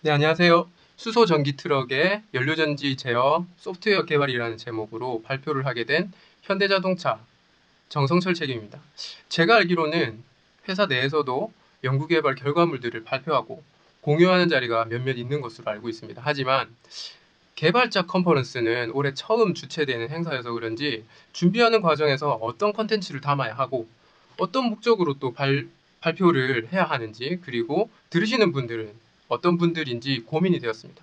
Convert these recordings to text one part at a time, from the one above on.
네, 안녕하세요. 수소 전기 트럭의 연료전지 제어 소프트웨어 개발이라는 제목으로 발표를 하게 된 현대자동차 정성철 책임입니다. 제가 알기로는 회사 내에서도 연구개발 결과물들을 발표하고 공유하는 자리가 몇몇 있는 것으로 알고 있습니다. 하지만 개발자 컨퍼런스는 올해 처음 주최되는 행사여서 그런지 준비하는 과정에서 어떤 컨텐츠를 담아야 하고 어떤 목적으로 또 발표를 해야 하는지, 그리고 들으시는 분들은 어떤 분들인지 고민이 되었습니다.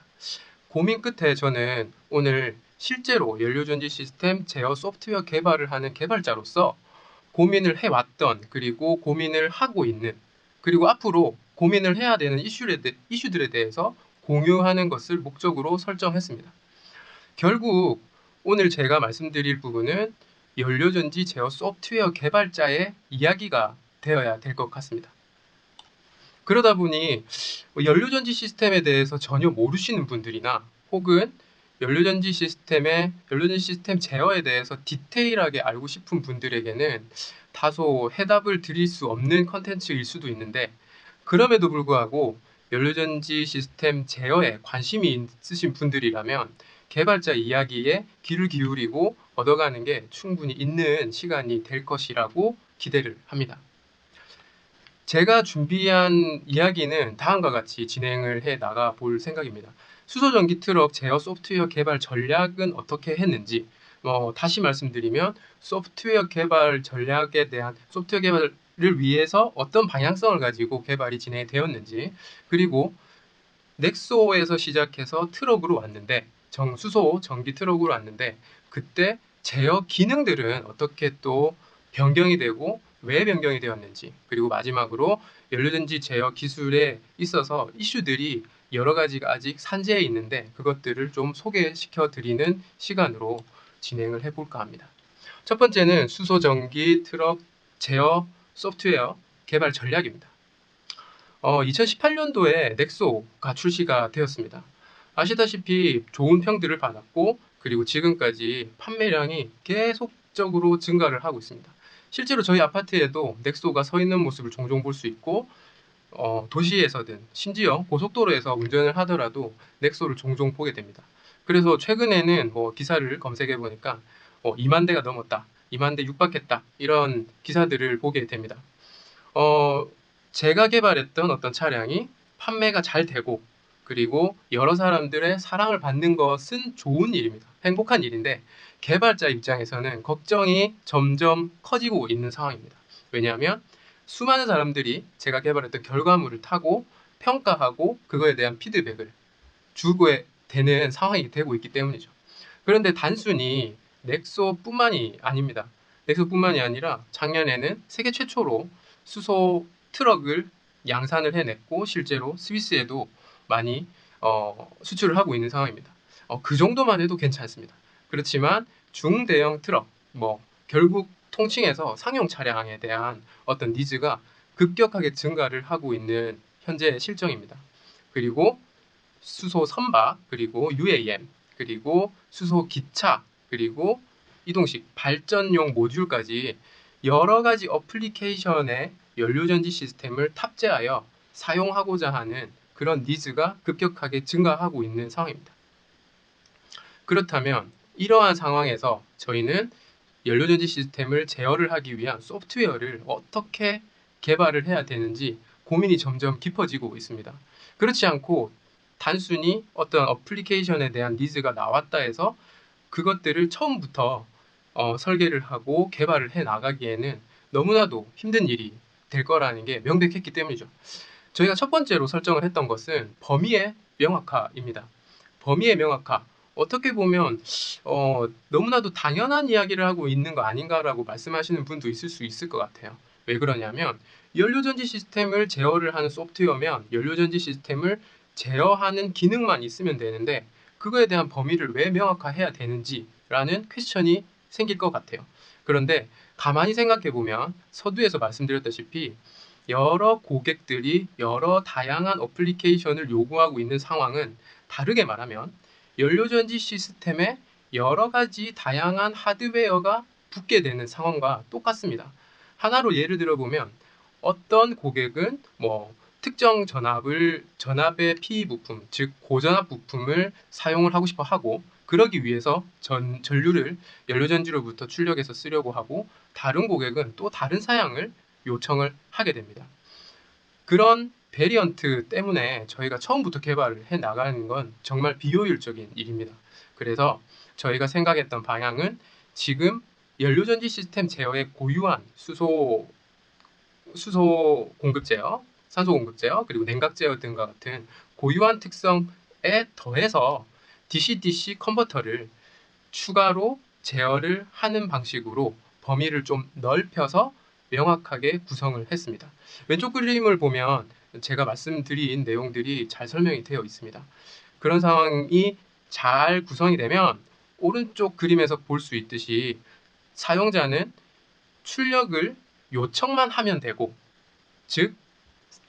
고민 끝에 저는 오늘 실제로 연료전지 시스템 제어 소프트웨어 개발을 하는 개발자로서 고민을 해왔던, 그리고 고민을 하고 있는, 그리고 앞으로 고민을 해야 되는 이슈들에 대해서 공유하는 것을 목적으로 설정했습니다. 결국 오늘 제가 말씀드릴 부분은 연료전지 제어 소프트웨어 개발자의 이야기가 되어야 될 것 같습니다. 그러다 보니 연료전지 시스템에 대해서 전혀 모르시는 분들이나, 혹은 연료전지 시스템 제어에 대해서 디테일하게 알고 싶은 분들에게는 다소 해답을 드릴 수 없는 컨텐츠일 수도 있는데, 그럼에도 불구하고 연료전지 시스템 제어에 관심이 있으신 분들이라면 개발자 이야기에 귀를 기울이고 얻어가는 게 충분히 있는 시간이 될 것이라고 기대를 합니다. 제가 준비한 이야기는 다음과 같이 진행을 해 나가 볼 생각입니다. 수소전기 트럭 제어 소프트웨어 개발 전략은 어떻게 했는지, 다시 말씀드리면 소프트웨어 개발 전략에 대한, 소프트웨어 개발을 위해서 어떤 방향성을 가지고 개발이 진행되었는지, 그리고 넥소에서 시작해서 트럭으로 왔는데, 수소 전기 트럭으로 왔는데, 그때 제어 기능들은 어떻게 또 변경이 되고 왜 변경이 되었는지, 그리고 마지막으로 연료전지 제어 기술에 있어서 이슈들이 여러 가지가 아직 산재해 있는데 그것들을 좀 소개시켜 드리는 시간으로 진행을 해볼까 합니다. 첫 번째는 수소 전기 트럭 제어 소프트웨어 개발 전략입니다. 2018년도에 넥소가 출시가 되었습니다. 아시다시피 좋은 평들을 받았고, 그리고 지금까지 판매량이 계속적으로 증가를 하고 있습니다. 실제로 저희 아파트에도 넥소가 서 있는 모습을 종종 볼 수 있고, 도시에서든 심지어 고속도로에서 운전을 하더라도 넥소를 종종 보게 됩니다. 그래서 최근에는 기사를 검색해 보니까 2만 대가 넘었다, 2만 대 육박했다, 이런 기사들을 보게 됩니다. 어, 제가 개발했던 어떤 차량이 판매가 잘 되고, 그리고 여러 사람들의 사랑을 받는 것은 좋은 일입니다. 행복한 일인데, 개발자 입장에서는 걱정이 점점 커지고 있는 상황입니다. 왜냐하면 수많은 사람들이 제가 개발했던 결과물을 타고 평가하고 그거에 대한 피드백을 주고 되는 상황이 되고 있기 때문이죠. 그런데 단순히 넥소뿐만이 아닙니다. 넥소뿐만이 아니라 작년에는 세계 최초로 수소 트럭을 양산을 해냈고, 실제로 스위스에도 많이 수출을 하고 있는 상황입니다. 그 정도만 해도 괜찮습니다. 그렇지만 중대형 트럭, 결국 통칭해서 상용 차량에 대한 어떤 니즈가 급격하게 증가를 하고 있는 현재 실정입니다. 그리고 수소 선박, 그리고 UAM, 그리고 수소 기차, 그리고 이동식 발전용 모듈까지 여러 가지 어플리케이션의 연료전지 시스템을 탑재하여 사용하고자 하는 그런 니즈가 급격하게 증가하고 있는 상황입니다. 그렇다면 이러한 상황에서 저희는 연료전지 시스템을 제어를 하기 위한 소프트웨어를 어떻게 개발을 해야 되는지 고민이 점점 깊어지고 있습니다. 그렇지 않고 단순히 어떤 어플리케이션에 대한 니즈가 나왔다 해서 그것들을 처음부터 설계를 하고 개발을 해 나가기에는 너무나도 힘든 일이 될 거라는 게 명백했기 때문이죠. 저희가 첫 번째로 설정을 했던 것은 범위의 명확화입니다. 범위의 명확화. 어떻게 보면 너무나도 당연한 이야기를 하고 있는 거 아닌가라고 말씀하시는 분도 있을 수 있을 것 같아요. 왜 그러냐면 연료전지 시스템을 제어를 하는 소프트웨어면 연료전지 시스템을 제어하는 기능만 있으면 되는데 그거에 대한 범위를 왜 명확화해야 되는지라는 퀘스천이 생길 것 같아요. 그런데 가만히 생각해 보면 서두에서 말씀드렸다시피 여러 고객들이 여러 다양한 어플리케이션을 요구하고 있는 상황은, 다르게 말하면 연료전지 시스템에 여러 가지 다양한 하드웨어가 붙게 되는 상황과 똑같습니다. 하나로 예를 들어보면 어떤 고객은 특정 전압의 PE 부품, 즉 고전압 부품을 사용을 하고 싶어 하고, 그러기 위해서 전류를 연료전지로부터 출력해서 쓰려고 하고, 다른 고객은 또 다른 사양을 요청을 하게 됩니다. 그런 베리언트 때문에 저희가 처음부터 개발을 해 나가는 건 정말 비효율적인 일입니다. 그래서 저희가 생각했던 방향은 지금 연료전지 시스템 제어의 고유한 수소 공급 제어, 산소 공급 제어, 그리고 냉각 제어 등과 같은 고유한 특성에 더해서 DC-DC 컨버터를 추가로 제어를 하는 방식으로 범위를 좀 넓혀서 명확하게 구성을 했습니다. 왼쪽 그림을 보면 제가 말씀드린 내용들이 잘 설명이 되어 있습니다. 그런 상황이 잘 구성이 되면 오른쪽 그림에서 볼 수 있듯이 사용자는 출력을 요청만 하면 되고, 즉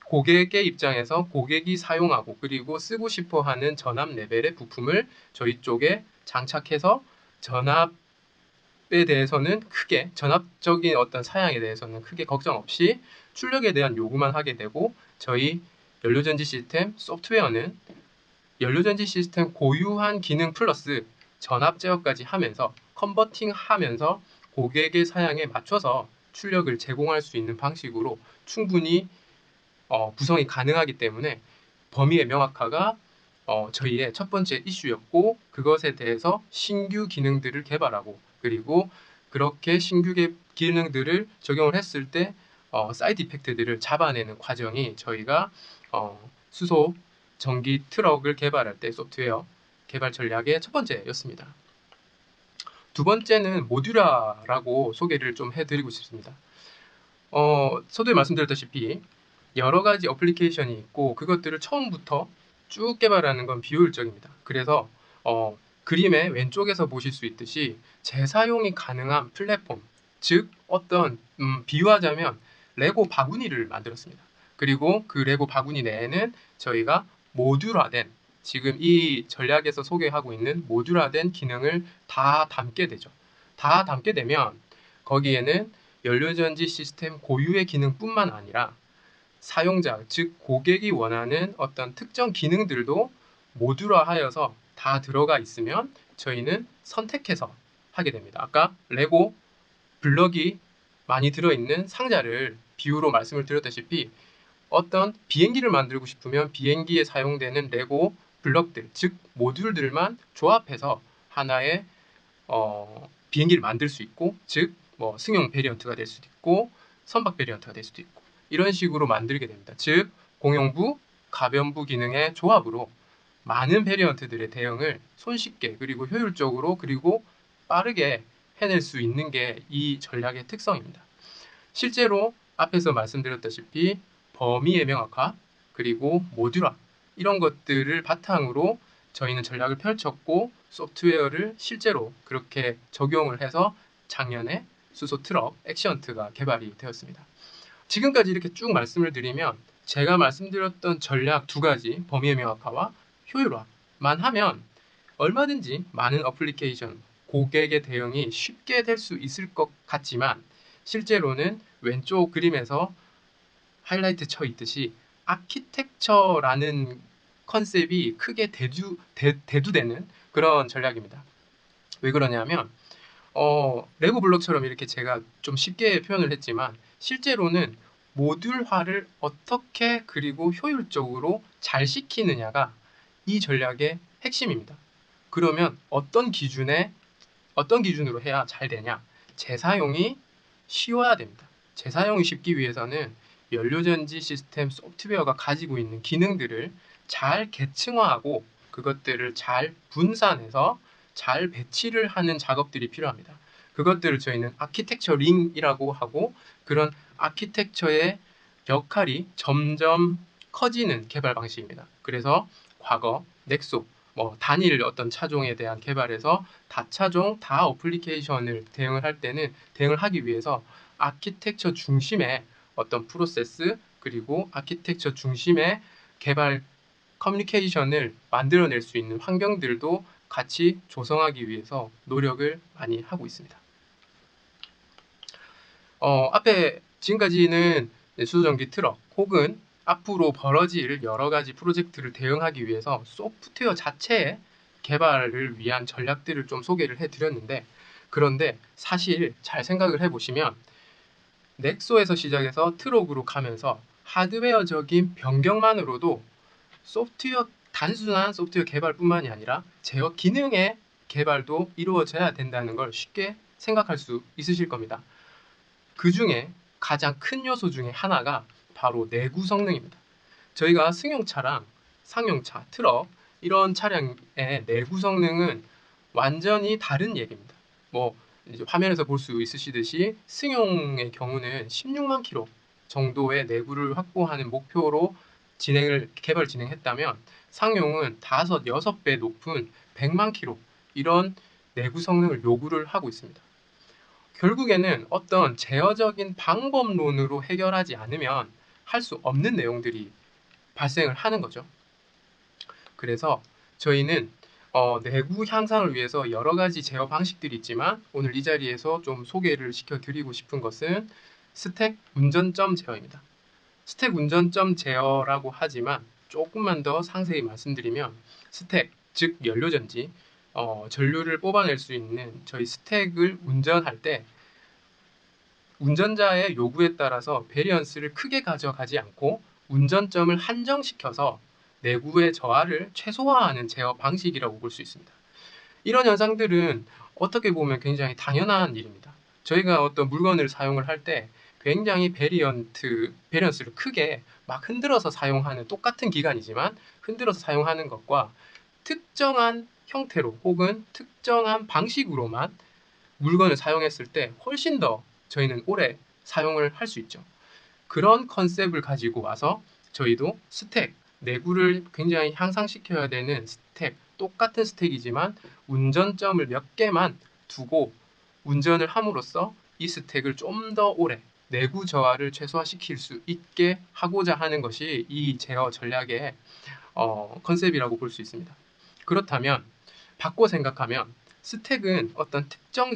고객의 입장에서 고객이 사용하고 그리고 쓰고 싶어 하는 전압 레벨의 부품을 저희 쪽에 장착해서 전압에 대해서는 크게, 전압적인 어떤 사양에 대해서는 크게 걱정 없이 출력에 대한 요구만 하게 되고, 저희 연료전지 시스템 소프트웨어는 연료전지 시스템 고유한 기능 플러스 전압 제어까지 하면서 컨버팅 하면서 고객의 사양에 맞춰서 출력을 제공할 수 있는 방식으로 충분히 구성이 가능하기 때문에 범위의 명확화가 저희의 첫 번째 이슈였고, 그것에 대해서 신규 기능들을 개발하고 그리고 그렇게 신규 기능들을 적용을 했을 때 사이드 이펙트들을 잡아내는 과정이 저희가 수소 전기 트럭을 개발할 때 소프트웨어 개발 전략의 첫 번째였습니다. 두 번째는 모듈화라고 소개를 좀 해드리고 싶습니다. 서두에 말씀드렸다시피 여러 가지 어플리케이션이 있고 그것들을 처음부터 쭉 개발하는 건 비효율적입니다. 그래서 그림의 왼쪽에서 보실 수 있듯이 재사용이 가능한 플랫폼, 즉 어떤 비유하자면 레고 바구니를 만들었습니다. 그리고 그 레고 바구니 내에는 저희가 모듈화된, 지금 이 전략에서 소개하고 있는 모듈화된 기능을 다 담게 되죠. 다 담게 되면 거기에는 연료전지 시스템 고유의 기능뿐만 아니라 사용자, 즉 고객이 원하는 어떤 특정 기능들도 모듈화하여서 다 들어가 있으면 저희는 선택해서 하게 됩니다. 아까 레고 블럭이 많이 들어있는 상자를 비유로 말씀을 드렸다시피 어떤 비행기를 만들고 싶으면 비행기에 사용되는 레고 블럭들, 즉 모듈들만 조합해서 하나의 비행기를 만들 수 있고, 즉 뭐 승용 베리언트가 될 수도 있고 선박 베리언트가 될 수도 있고 이런 식으로 만들게 됩니다. 즉 공용부, 가변부 기능의 조합으로 많은 베리언트들의 대응을 손쉽게 그리고 효율적으로 그리고 빠르게 해낼 수 있는 게 이 전략의 특성입니다. 실제로 앞에서 말씀드렸다시피 범위의 명확화 그리고 모듈화 이런 것들을 바탕으로 저희는 전략을 펼쳤고 소프트웨어를 실제로 그렇게 적용을 해서 작년에 수소 트럭 액션트가 개발이 되었습니다. 지금까지 이렇게 쭉 말씀을 드리면 제가 말씀드렸던 전략 두 가지, 범위의 명확화와 효율화만 하면 얼마든지 많은 어플리케이션, 고객의 대응이 쉽게 될 수 있을 것 같지만 실제로는 왼쪽 그림에서 하이라이트 쳐 있듯이 아키텍처라는 컨셉이 크게 대두되는 그런 전략입니다. 왜 그러냐면 레고 블록처럼 이렇게 제가 좀 쉽게 표현을 했지만 실제로는 모듈화를 어떻게 그리고 효율적으로 잘 시키느냐가 이 전략의 핵심입니다. 그러면 어떤 기준으로 해야 잘 되냐? 재사용이 쉬워야 됩니다. 재사용이 쉽기 위해서는 연료전지 시스템 소프트웨어가 가지고 있는 기능들을 잘 계층화하고 그것들을 잘 분산해서 잘 배치를 하는 작업들이 필요합니다. 그것들을 저희는 아키텍처링이라고 하고 그런 아키텍처의 역할이 점점 커지는 개발 방식입니다. 그래서 과거 넥소, 단일 어떤 차종에 대한 개발에서 다차종, 다 어플리케이션을 대응을 하기 위해서 아키텍처 중심의 어떤 프로세스 그리고 아키텍처 중심의 개발 커뮤니케이션을 만들어낼 수 있는 환경들도 같이 조성하기 위해서 노력을 많이 하고 있습니다. 앞에 지금까지는 수소전기 트럭 혹은 앞으로 벌어질 여러 가지 프로젝트를 대응하기 위해서 소프트웨어 자체의 개발을 위한 전략들을 좀 소개를 해드렸는데, 그런데 사실 잘 생각을 해보시면 넥소에서 시작해서 트럭으로 가면서 하드웨어적인 변경만으로도 단순한 소프트웨어 개발뿐만이 아니라 제어 기능의 개발도 이루어져야 된다는 걸 쉽게 생각할 수 있으실 겁니다. 그 중에 가장 큰 요소 중에 하나가 바로 내구 성능입니다. 저희가 승용차랑 상용차, 트럭 이런 차량의 내구 성능은 완전히 다른 얘기입니다. 뭐 이제 화면에서 볼 수 있으시듯이 승용의 경우는 16만 킬로 정도의 내구를 확보하는 목표로 개발 진행했다면, 상용은 5, 6배 높은 100만 킬로 이런 내구 성능을 요구를 하고 있습니다. 결국에는 어떤 제어적인 방법론으로 해결하지 않으면 할 수 없는 내용들이 발생을 하는 거죠. 그래서 저희는 내구 향상을 위해서 여러 가지 제어 방식들이 있지만, 오늘 이 자리에서 좀 소개를 시켜드리고 싶은 것은 스택 운전점 제어입니다. 스택 운전점 제어라고 하지만 조금만 더 상세히 말씀드리면, 스택, 즉 연료전지, 전류를 뽑아낼 수 있는 저희 스택을 운전할 때 운전자의 요구에 따라서 베리언스를 크게 가져가지 않고 운전점을 한정시켜서 내구의 저하를 최소화하는 제어 방식이라고 볼 수 있습니다. 이런 현상들은 어떻게 보면 굉장히 당연한 일입니다. 저희가 어떤 물건을 사용을 할 때 굉장히 베리언스를 크게 막 흔들어서 사용하는, 똑같은 기간이지만 흔들어서 사용하는 것과 특정한 형태로 혹은 특정한 방식으로만 물건을 사용했을 때 훨씬 더 저희는 오래 사용을 할 수 있죠. 그런 컨셉을 가지고 와서 저희도 스택, 내구를 굉장히 향상시켜야 되는 스택, 똑같은 스택이지만 운전점을 몇 개만 두고 운전을 함으로써 이 스택을 좀 더 오래 내구 저하를 최소화시킬 수 있게 하고자 하는 것이 이 제어 전략의 컨셉이라고 볼 수 있습니다. 그렇다면 바꿔 생각하면 스택은 어떤 특정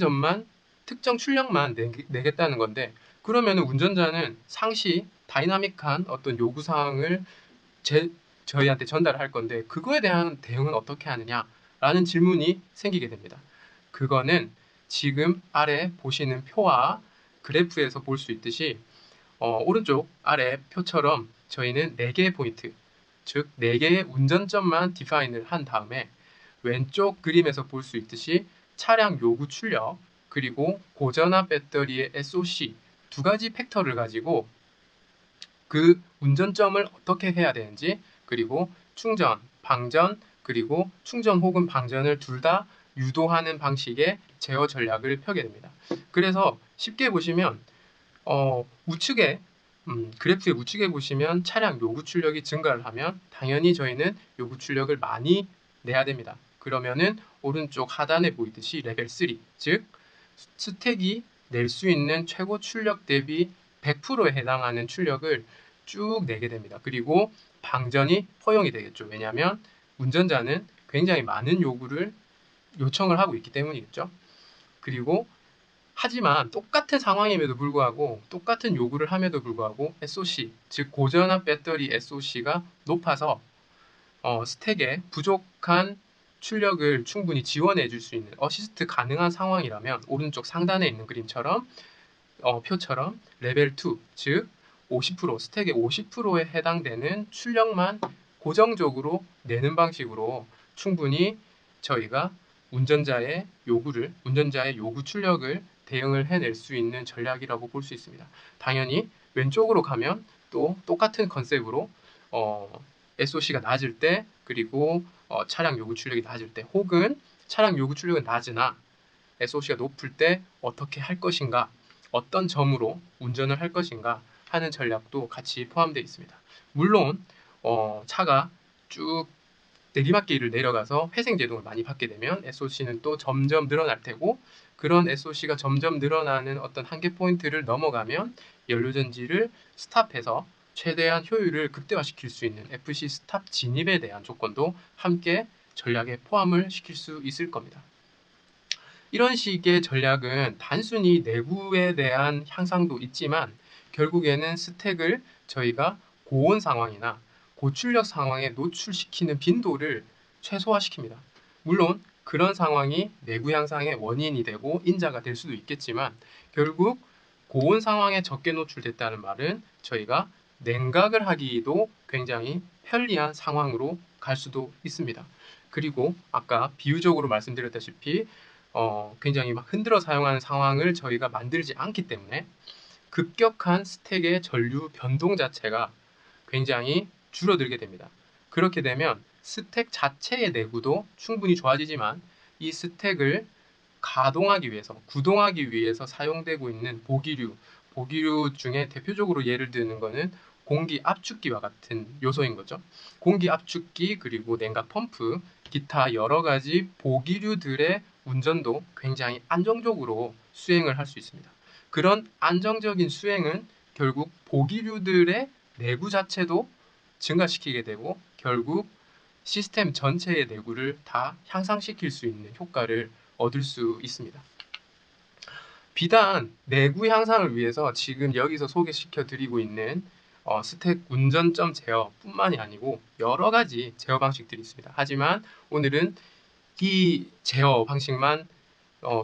출력만 내겠다는 건데, 그러면 운전자는 상시 다이나믹한 어떤 요구사항을 저희한테 전달을 할 건데, 그거에 대한 대응은 어떻게 하느냐라는 질문이 생기게 됩니다. 그거는 지금 아래 보시는 표와 그래프에서 볼 수 있듯이 오른쪽 아래 표처럼 저희는 4개의 포인트, 즉 4개의 운전점만 디파인을 한 다음에 왼쪽 그림에서 볼 수 있듯이 차량 요구 출력, 그리고 고전압 배터리의 SOC 두 가지 팩터를 가지고 그 운전점을 어떻게 해야 되는지, 그리고 충전, 방전, 그리고 충전 혹은 방전을 둘 다 유도하는 방식의 제어 전략을 펴게 됩니다. 그래서 쉽게 보시면 우측에 그래프의 우측에 보시면 차량 요구 출력이 증가를 하면 당연히 저희는 요구 출력을 많이 내야 됩니다. 그러면은 오른쪽 하단에 보이듯이 레벨 3, 즉 스택이 낼 수 있는 최고 출력 대비 100%에 해당하는 출력을 쭉 내게 됩니다. 그리고 방전이 허용이 되겠죠. 왜냐하면 운전자는 굉장히 많은 요청을 하고 있기 때문이겠죠. 그리고 하지만 똑같은 상황임에도 불구하고, 똑같은 요구를 함에도 불구하고 SOC, 즉 고전압 배터리 SOC가 높아서 스택에 부족한 출력을 충분히 지원해 줄 수 있는 어시스트 가능한 상황이라면, 오른쪽 상단에 있는 그림처럼 표처럼 레벨 2, 즉 50%, 스택의 50%에 해당되는 출력만 고정적으로 내는 방식으로 충분히 저희가 운전자의 요구 출력을 대응을 해낼 수 있는 전략이라고 볼 수 있습니다. 당연히 왼쪽으로 가면 또 똑같은 컨셉으로 SOC가 낮을 때, 그리고 차량 요구 출력이 낮을 때, 혹은 차량 요구 출력은 낮으나 SOC가 높을 때 어떻게 할 것인가, 어떤 점으로 운전을 할 것인가 하는 전략도 같이 포함되어 있습니다. 물론 차가 쭉 내리막길을 내려가서 회생제동을 많이 받게 되면 SOC는 또 점점 늘어날 테고, 그런 SOC가 점점 늘어나는 어떤 한계 포인트를 넘어가면 연료전지를 스탑해서 최대한 효율을 극대화시킬 수 있는 FC 스탑 진입에 대한 조건도 함께 전략에 포함을 시킬 수 있을 겁니다. 이런 식의 전략은 단순히 내구에 대한 향상도 있지만 결국에는 스택을 저희가 고온 상황이나 고출력 상황에 노출시키는 빈도를 최소화시킵니다. 물론 그런 상황이 내구 향상의 원인이 되고 인자가 될 수도 있겠지만 결국 고온 상황에 적게 노출됐다는 말은 저희가 냉각을 하기도 굉장히 편리한 상황으로 갈 수도 있습니다. 그리고 아까 비유적으로 말씀드렸다시피 굉장히 막 흔들어 사용하는 상황을 저희가 만들지 않기 때문에 급격한 스택의 전류 변동 자체가 굉장히 줄어들게 됩니다. 그렇게 되면 스택 자체의 내구도 충분히 좋아지지만 이 스택을 가동하기 위해서, 구동하기 위해서 사용되고 있는 보기류 중에 대표적으로 예를 드는 거는 공기 압축기와 같은 요소인 거죠. 공기 압축기 그리고 냉각 펌프, 기타 여러 가지 보기류들의 운전도 굉장히 안정적으로 수행을 할 수 있습니다. 그런 안정적인 수행은 결국 보기류들의 내구 자체도 증가시키게 되고 결국 시스템 전체의 내구를 다 향상시킬 수 있는 효과를 얻을 수 있습니다. 비단 내구 향상을 위해서 지금 여기서 소개시켜 드리고 있는 스택 운전점 제어뿐만이 아니고 여러 가지 제어 방식들이 있습니다. 하지만 오늘은 이 제어 방식만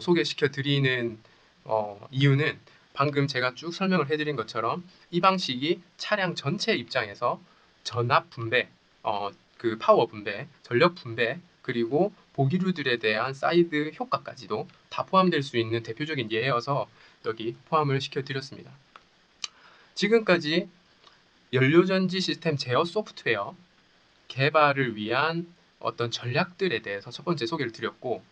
소개시켜 드리는 이유는 방금 제가 쭉 설명을 해드린 것처럼 이 방식이 차량 전체 입장에서 전압 분배, 그 파워 분배, 전력 분배, 그리고 보기류들에 대한 사이드 효과까지도 다 포함될 수 있는 대표적인 예여서 여기 포함을 시켜드렸습니다. 지금까지 연료전지 시스템 제어 소프트웨어 개발을 위한 어떤 전략들에 대해서 첫 번째 소개를 드렸고,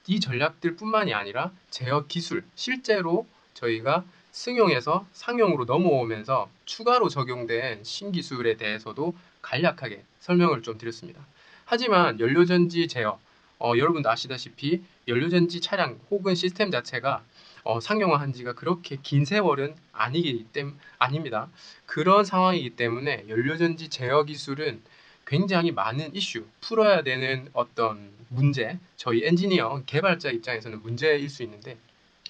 이 전략들뿐만이 아니라 제어 기술, 실제로 저희가 승용에서 상용으로 넘어오면서 추가로 적용된 신기술에 대해서도 간략하게 설명을 좀 드렸습니다. 하지만 연료전지 제어, 여러분도 아시다시피 연료전지 차량 혹은 시스템 자체가 상용화한 지가 그렇게 긴 세월은 아닙니다. 그런 상황이기 때문에 연료전지 제어 기술은 굉장히 많은 이슈, 풀어야 되는 어떤 문제, 저희 엔지니어, 개발자 입장에서는 문제일 수 있는데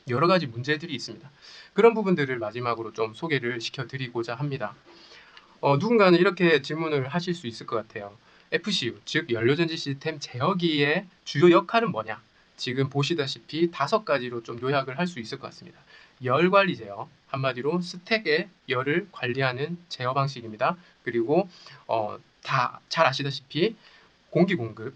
여러 가지 문제들이 있습니다. 그런 부분들을 마지막으로 좀 소개를 시켜드리고자 합니다. 누군가는 이렇게 질문을 하실 수 있을 것 같아요. FCU, 즉 연료전지 시스템 제어기의 주요 역할은 뭐냐? 지금 보시다시피 5가지로 좀 요약을 할 수 있을 것 같습니다. 열 관리 제어, 한마디로 스택의 열을 관리하는 제어 방식입니다. 그리고 다 잘 아시다시피 공기 공급,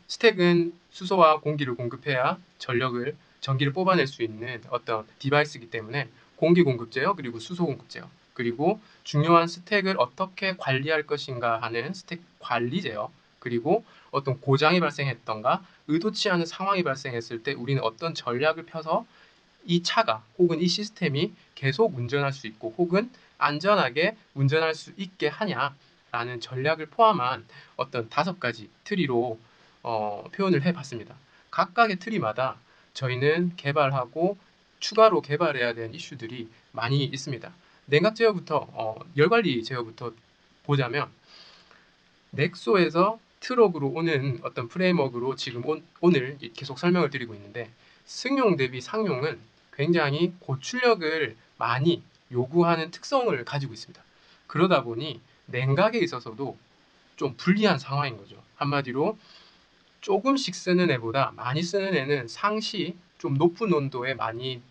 스택은 수소와 공기를 공급해야 전기를 뽑아낼 수 있는 어떤 디바이스이기 때문에 공기 공급 제어 그리고 수소 공급 제어, 그리고 중요한 스택을 어떻게 관리할 것인가 하는 스택 관리 제어, 그리고 어떤 고장이 발생했던가 의도치 않은 상황이 발생했을 때 우리는 어떤 전략을 펴서 이 차가 혹은 이 시스템이 계속 운전할 수 있고 혹은 안전하게 운전할 수 있게 하냐라는 전략을 포함한 어떤 5가지 트리로 표현을 해봤습니다. 각각의 트리마다 저희는 개발하고 추가로 개발해야 되는 이슈들이 많이 있습니다. 냉각 제어부터 열관리 제어부터 보자면 넥소에서 트럭으로 오는 어떤 프레임워크로 지금 오늘 계속 설명을 드리고 있는데, 승용 대비 상용은 굉장히 고출력을 많이 요구하는 특성을 가지고 있습니다. 그러다 보니 냉각에 있어서도 좀 불리한 상황인 거죠. 한마디로 조금씩 쓰는 애보다 많이 쓰는 애는 상시 좀 높은 온도에 많이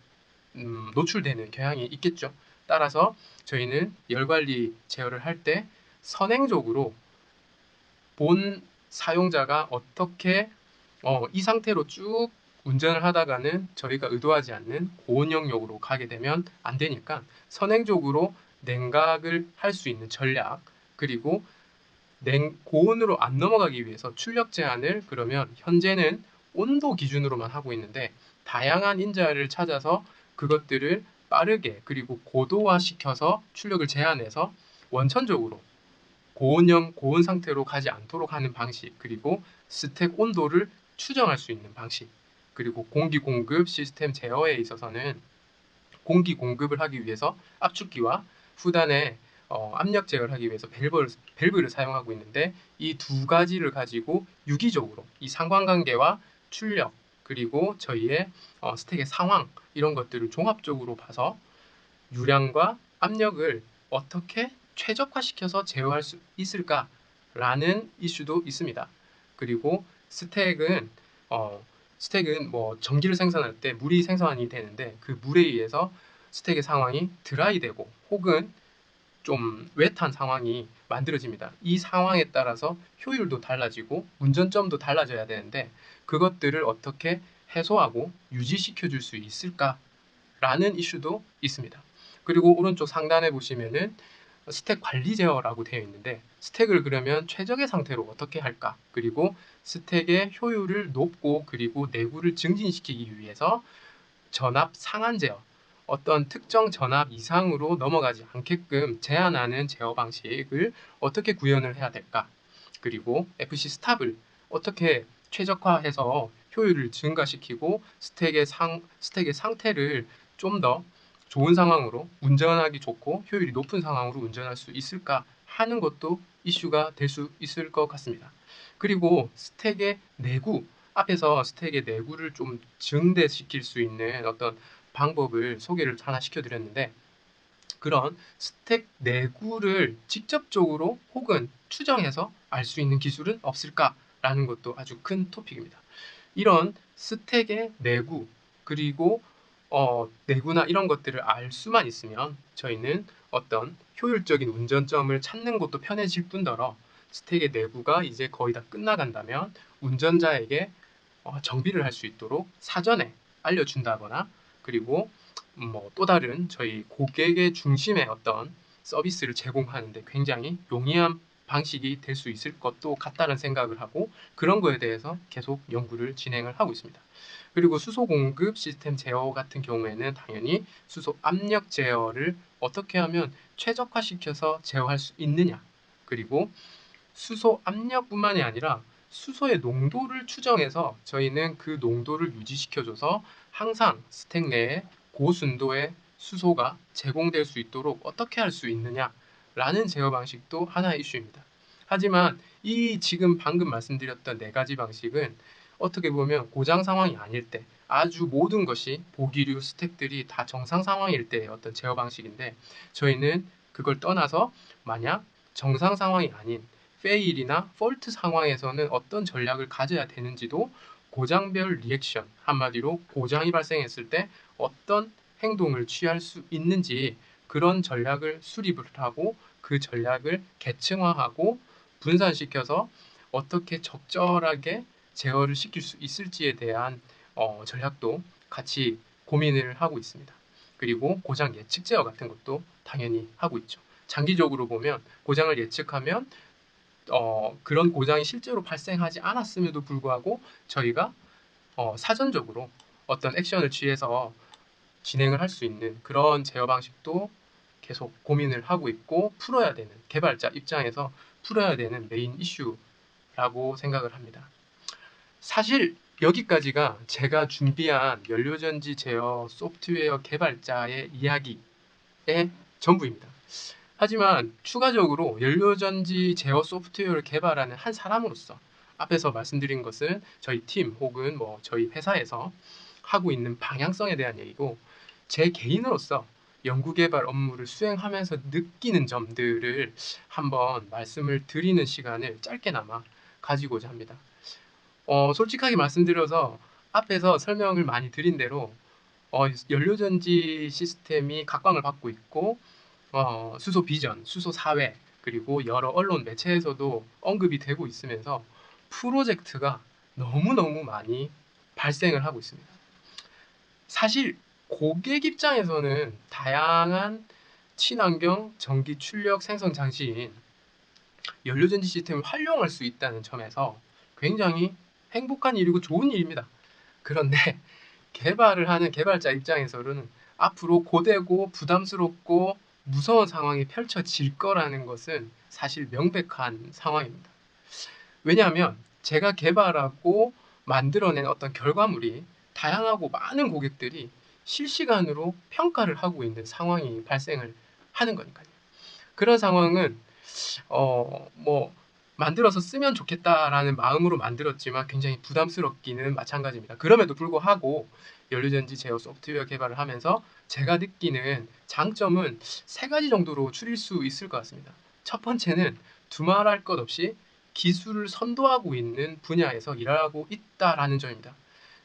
노출되는 경향이 있겠죠. 따라서 저희는 열관리 제어를 할 때 선행적으로 본 사용자가 어떻게 이 상태로 쭉 운전을 하다가는 저희가 의도하지 않는 고온 영역으로 가게 되면 안 되니까 선행적으로 냉각을 할 수 있는 전략, 그리고 고온으로 안 넘어가기 위해서 출력 제한을 그러면 현재는 온도 기준으로만 하고 있는데 다양한 인자를 찾아서 그것들을 빠르게 그리고 고도화 시켜서 출력을 제한해서 원천적으로 고온 상태로 가지 않도록 하는 방식, 그리고 스택 온도를 추정할 수 있는 방식, 그리고 공기 공급 시스템 제어에 있어서는 공기 공급을 하기 위해서 압축기와 후단에 압력 제어를 하기 위해서 밸브를 사용하고 있는데, 이 2가지를 가지고 유기적으로 이 상관관계와 출력 그리고 저희의 스택의 상황 이런 것들을 종합적으로 봐서 유량과 압력을 어떻게 최적화시켜서 제어할 수 있을까라는 이슈도 있습니다. 그리고 스택은 뭐 전기를 생산할 때 물이 생성이 되는데 그 물에 의해서 스택의 상황이 드라이되고 혹은 좀 웨트한 상황이 만들어집니다. 이 상황에 따라서 효율도 달라지고 운전점도 달라져야 되는데 그것들을 어떻게 해소하고 유지시켜 줄 수 있을까라는 이슈도 있습니다. 그리고 오른쪽 상단에 보시면은 스택 관리 제어라고 되어 있는데 스택을 그러면 최적의 상태로 어떻게 할까? 그리고 스택의 효율을 높고 그리고 내구를 증진시키기 위해서 전압 상한 제어, 어떤 특정 전압 이상으로 넘어가지 않게끔 제한하는 제어 방식을 어떻게 구현을 해야 될까? 그리고 FC 스탑을 어떻게 최적화해서 효율을 증가시키고 스택의 상태를 좀 더 좋은 상황으로 운전하기 좋고 효율이 높은 상황으로 운전할 수 있을까 하는 것도 이슈가 될 수 있을 것 같습니다. 그리고 스택의 내구, 앞에서 스택의 내구를 좀 증대시킬 수 있는 어떤 방법을 소개를 하나 시켜드렸는데 그런 스택 내구를 직접적으로 혹은 추정해서 알 수 있는 기술은 없을까라는 것도 아주 큰 토픽입니다. 이런 스택의 내구 그리고 내구나 이런 것들을 알 수만 있으면 저희는 어떤 효율적인 운전점을 찾는 것도 편해질 뿐더러 스택의 내부가 이제 거의 다 끝나간다면 운전자에게 정비를 할 수 있도록 사전에 알려준다거나 그리고 뭐 또 다른 저희 고객의 중심의 어떤 서비스를 제공하는데 굉장히 용이한 방식이 될 수 있을 것도 같다는 생각을 하고 그런 거에 대해서 계속 연구를 진행을 하고 있습니다. 그리고 수소 공급 시스템 제어 같은 경우에는 당연히 수소 압력 제어를 어떻게 하면 최적화시켜서 제어할 수 있느냐 그리고 수소 압력뿐만이 아니라 수소의 농도를 추정해서 저희는 그 농도를 유지시켜줘서 항상 스택 내에 고순도의 수소가 제공될 수 있도록 어떻게 할 수 있느냐라는 제어 방식도 하나의 이슈입니다. 하지만 이 지금 방금 말씀드렸던 네 가지 방식은 어떻게 보면 고장 상황이 아닐 때 아주 모든 것이 보기류 스택들이 다 정상 상황일 때의 어떤 제어 방식인데 저희는 그걸 떠나서 만약 정상 상황이 아닌 페일이나 폴트 상황에서는 어떤 전략을 가져야 되는지도 고장별 리액션, 한마디로 고장이 발생했을 때 어떤 행동을 취할 수 있는지 그런 전략을 수립을 하고 그 전략을 계층화하고 분산시켜서 어떻게 적절하게 제어를 시킬 수 있을지에 대한 전략도 같이 고민을 하고 있습니다. 그리고 고장 예측 제어 같은 것도 당연히 하고 있죠. 장기적으로 보면 고장을 예측하면 그런 고장이 실제로 발생하지 않았음에도 불구하고 저희가 사전적으로 어떤 액션을 취해서 진행을 할 수 있는 그런 제어 방식도 계속 고민을 하고 있고 풀어야 되는 개발자 입장에서 풀어야 되는 메인 이슈라고 생각을 합니다. 사실 여기까지가 제가 준비한 연료전지 제어 소프트웨어 개발자의 이야기의 전부입니다. 하지만 추가적으로 연료전지 제어 소프트웨어를 개발하는 한 사람으로서 앞에서 말씀드린 것은 저희 팀 혹은 뭐 저희 회사에서 하고 있는 방향성에 대한 얘기고 제 개인으로서 연구개발 업무를 수행하면서 느끼는 점들을 한번 말씀을 드리는 시간을 짧게나마 가지고자 합니다. 솔직하게 말씀드려서 앞에서 설명을 많이 드린 대로 연료전지 시스템이 각광을 받고 있고 수소 비전, 수소 사회 그리고 여러 언론 매체에서도 언급이 되고 있으면서 프로젝트가 너무너무 많이 발생을 하고 있습니다. 사실 고객 입장에서는 다양한 친환경 전기 출력 생성 장치인 연료전지 시스템을 활용할 수 있다는 점에서 굉장히 행복한 일이고 좋은 일입니다. 그런데 개발을 하는 개발자 입장에서는 앞으로 고되고 부담스럽고 무서운 상황이 펼쳐질 거라는 것은 사실 명백한 상황입니다. 왜냐하면 제가 개발하고 만들어낸 어떤 결과물이 다양하고 많은 고객들이 실시간으로 평가를 하고 있는 상황이 발생을 하는 거니까요. 그런 상황은 뭐 만들어서 쓰면 좋겠다라는 마음으로 만들었지만 굉장히 부담스럽기는 마찬가지입니다. 그럼에도 불구하고 연료전지 제어 소프트웨어 개발을 하면서 제가 느끼는 장점은 세 가지 정도로 추릴 수 있을 것 같습니다. 첫 번째는 두말할 것 없이 기술을 선도하고 있는 분야에서 일하고 있다라는 점입니다.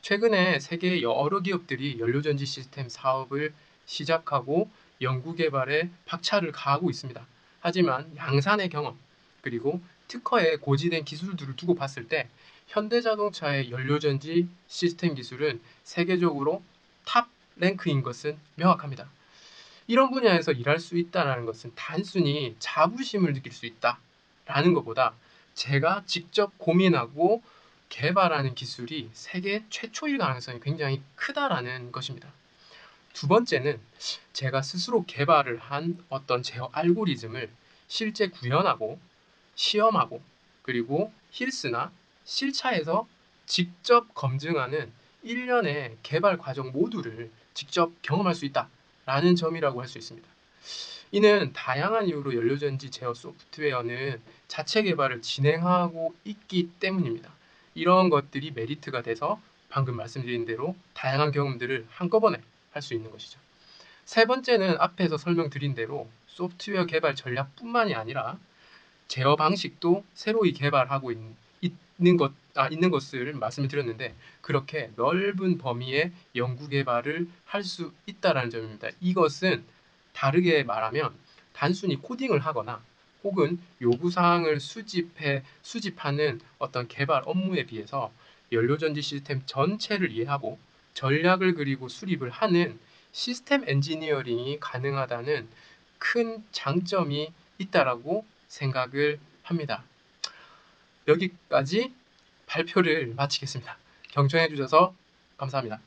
최근에 세계 여러 기업들이 연료전지 시스템 사업을 시작하고 연구개발에 박차를 가하고 있습니다. 하지만 양산의 경험 그리고 특허에 고지된 기술들을 두고 봤을 때 현대자동차의 연료전지 시스템 기술은 세계적으로 탑 랭크인 것은 명확합니다. 이런 분야에서 일할 수 있다는 것은 단순히 자부심을 느낄 수 있다라는 것보다 제가 직접 고민하고 개발하는 기술이 세계 최초일 가능성이 굉장히 크다라는 것입니다. 두 번째는 제가 스스로 개발을 한 어떤 제어 알고리즘을 실제 구현하고 시험하고 그리고 힐스나 실차에서 직접 검증하는 일련의 개발 과정 모두를 직접 경험할 수 있다라는 점이라고 할 수 있습니다. 이는 다양한 이유로 연료전지 제어 소프트웨어는 자체 개발을 진행하고 있기 때문입니다. 이런 것들이 메리트가 돼서 방금 말씀드린 대로 다양한 경험들을 한꺼번에 할 수 있는 것이죠. 세 번째는 앞에서 설명드린 대로 소프트웨어 개발 전략뿐만이 아니라 제어 방식도 새로이 개발하고 있는 것을 말씀을 드렸는데 그렇게 넓은 범위의 연구 개발을 할 수 있다는 점입니다. 이것은 다르게 말하면 단순히 코딩을 하거나 혹은 요구사항을 수집하는 어떤 개발 업무에 비해서 연료전지 시스템 전체를 이해하고 전략을 그리고 수립을 하는 시스템 엔지니어링이 가능하다는 큰 장점이 있다라고 생각을 합니다. 여기까지 발표를 마치겠습니다. 경청해 주셔서 감사합니다.